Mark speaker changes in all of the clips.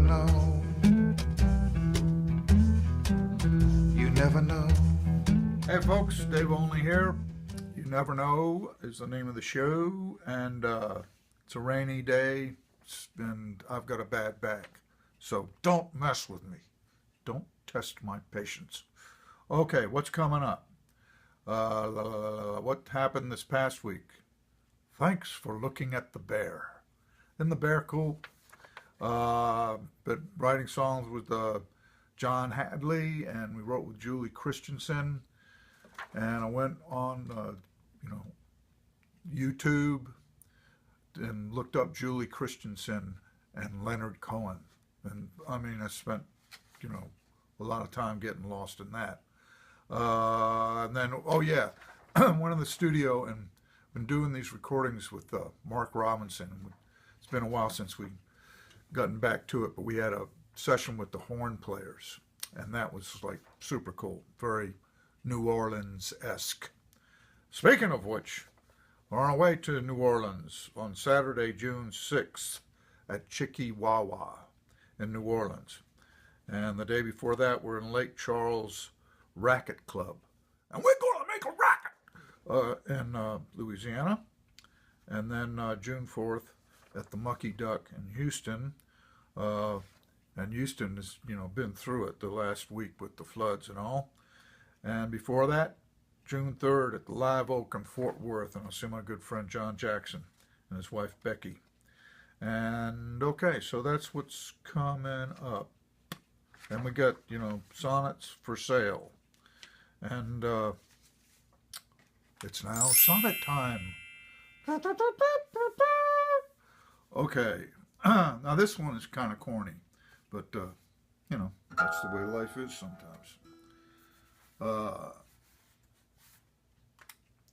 Speaker 1: know. You never know. Hey folks, Dave Only here. You Never Know is the name of the show, and it's a rainy day, and I've got a bad back. So don't mess with me. Don't test my patience. Okay, what's coming up? What happened this past week? Thanks for looking at the bear. Isn't the bear cool? But writing songs with John Hadley, and we wrote with Julie Christensen. And I went on, YouTube and looked up Julie Christensen and Leonard Cohen. And I mean, I spent, a lot of time getting lost in that. And then, went in the studio and been doing these recordings with Mark Robinson. It's been a while since we gotten back to it, but we had a session with the horn players, and that was like super cool, very New Orleans-esque. Speaking of which, we're on our way to New Orleans on Saturday, June 6th at Chicky-Wawa in New Orleans. And the day before that, we're in Lake Charles Racket Club. And we're going to make a racket in Louisiana. And then June 4th at the Mucky Duck in Houston. And Houston has, been through it the last week with the floods and all. And before that, June 3rd at the Live Oak in Fort Worth. And I'll see my good friend John Jackson and his wife Becky. And okay, so that's what's coming up. And we got, sonnets for sale. And it's now sonnet time. Okay. Now this one is kind of corny, but, that's the way life is sometimes.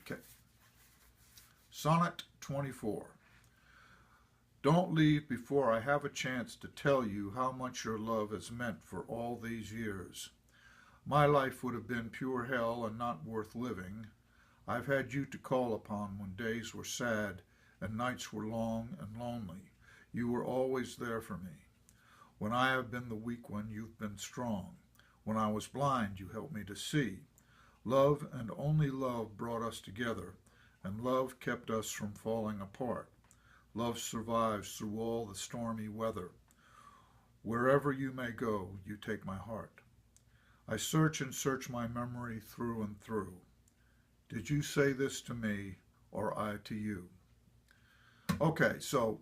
Speaker 1: Okay. Sonnet 24. Don't leave before I have a chance to tell you how much your love has meant for all these years. My life would have been pure hell and not worth living. I've had you to call upon when days were sad and nights were long and lonely. You were always there for me. When I have been the weak one, you've been strong. When I was blind, you helped me to see. Love and only love brought us together, and love kept us from falling apart. Love survives through all the stormy weather. Wherever you may go, you take my heart. I search and search my memory through and through. Did you say this to me, or I to you? Okay, so,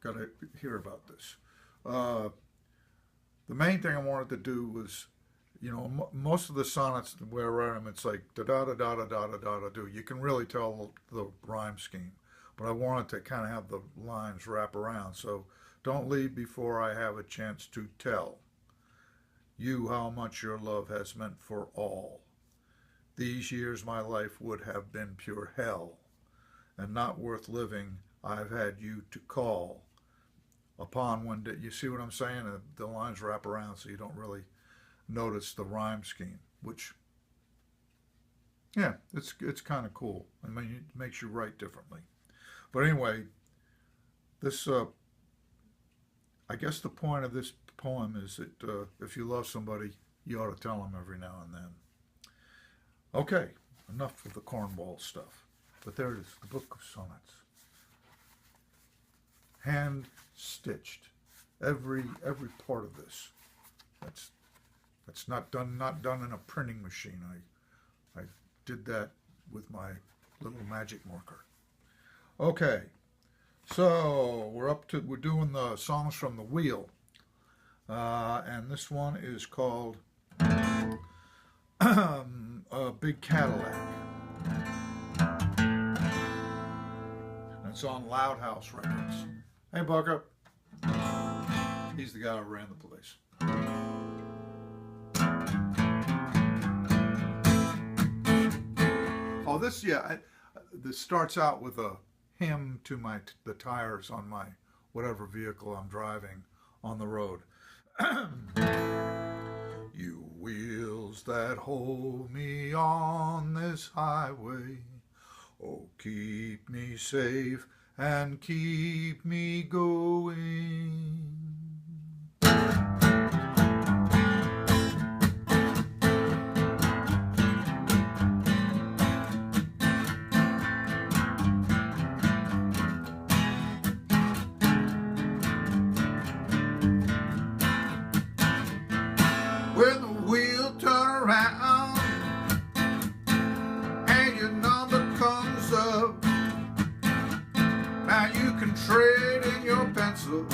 Speaker 1: got to hear about this. The main thing I wanted to do was, most of the sonnets where I write them, it's like da-da-da-da-da-da-da-da-do. You can really tell the rhyme scheme. But I wanted to kind of have the lines wrap around. So, don't leave before I have a chance to tell you how much your love has meant for all. These years my life would have been pure hell, and not worth living. I've had you to call upon one day. You see what I'm saying? The lines wrap around so you don't really notice the rhyme scheme, which, yeah, it's kind of cool. I mean, it makes you write differently. But anyway, this, I guess the point of this poem is that if you love somebody, you ought to tell them every now and then. Okay, enough of the cornball stuff. But there it is, the Book of Sonnets. Hand stitched. Every part of this. That's not done in a printing machine. I did that with my little magic marker. Okay, so we're doing the songs from the wheel, and this one is called A Big Cadillac. And it's on Loud House Records. Hey, Buckup. He's the guy who ran the place. Oh, this starts out with a hymn to the tires on my whatever vehicle I'm driving on the road. You wheels that hold me on this highway, oh, keep me safe and keep me going. can trade in your pencils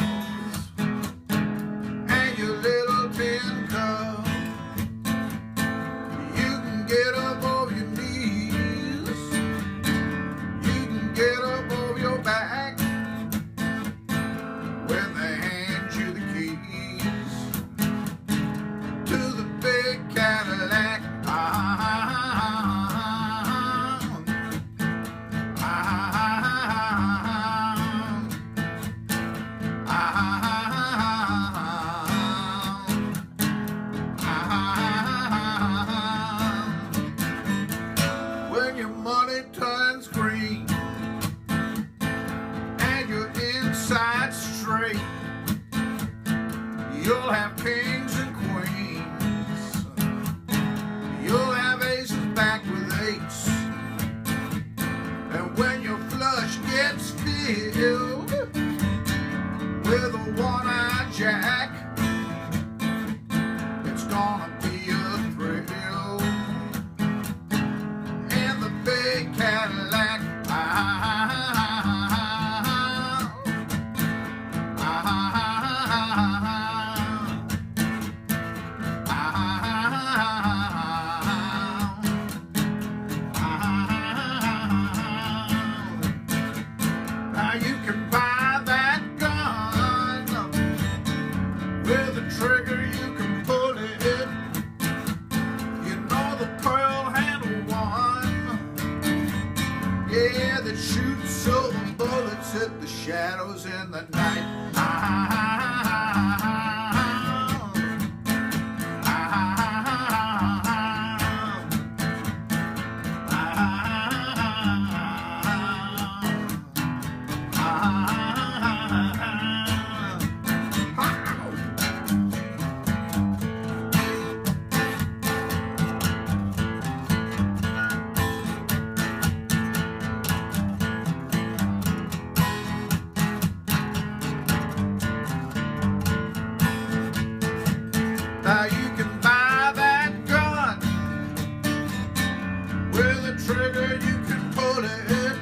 Speaker 1: and your little tin cup. You can get up over your knees. You can get up over your back when they hand you the keys to the big Cadillac. When your money turns green and your inside straight, you'll have kings and queens. You'll have aces back with eights. And when your flush gets filled with a one-eyed jack, it's gonna be a thrill in the big Cadillac. Now you can buy that gun with a trigger, you can pull it. You know the pearl handle one, yeah, that shoots silver bullets at the shadows in the night. Now you can buy that gun with a trigger, you can pull it.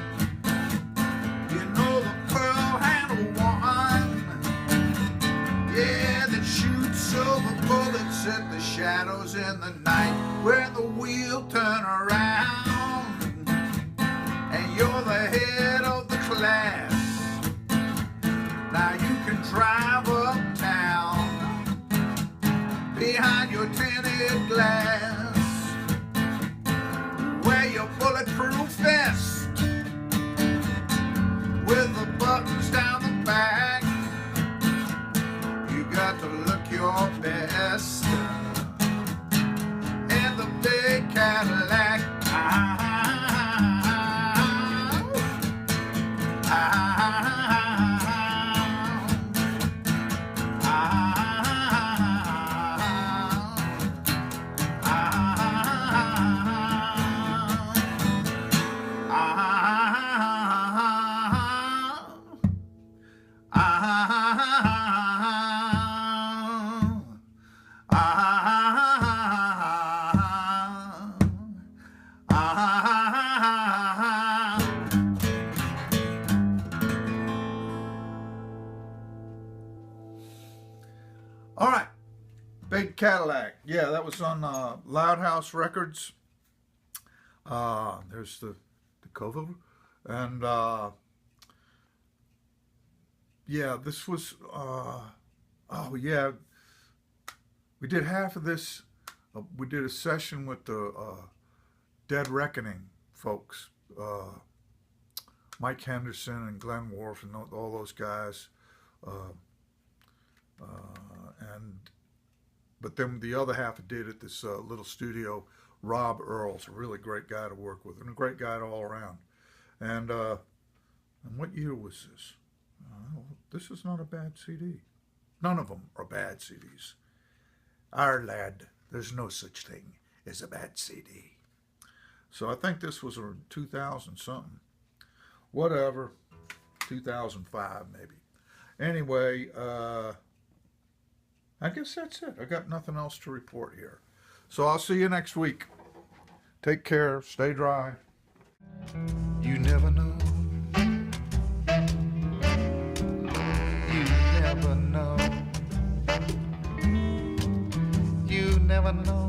Speaker 1: You know the pearl handle one, yeah, that shoots silver bullets at the shadows in the night. When the wheel turn around and you're the head of the class, now you can drive uptown behind your tinted glass, wear your bulletproof vest with the buttons down the back. You got to look your best in the big Cadillac. All right, Big Cadillac. Yeah, that was on Loud House Records. There's the cover, and yeah, this was. Oh yeah, we did half of this. We did a session with the Dead Reckoning folks, Mike Henderson and Glenn Worf and all those guys. But then the other half I did at this little studio. Rob Earl's a really great guy to work with and a great guy all around. And what year was this? This is not a bad CD. None of them are bad CDs. Our lad, there's no such thing as a bad CD. So I think this was around 2000 something. Whatever, 2005 maybe. Anyway, I guess that's it. I got nothing else to report here. So I'll see you next week. Take care. Stay dry. You never know
Speaker 2: never know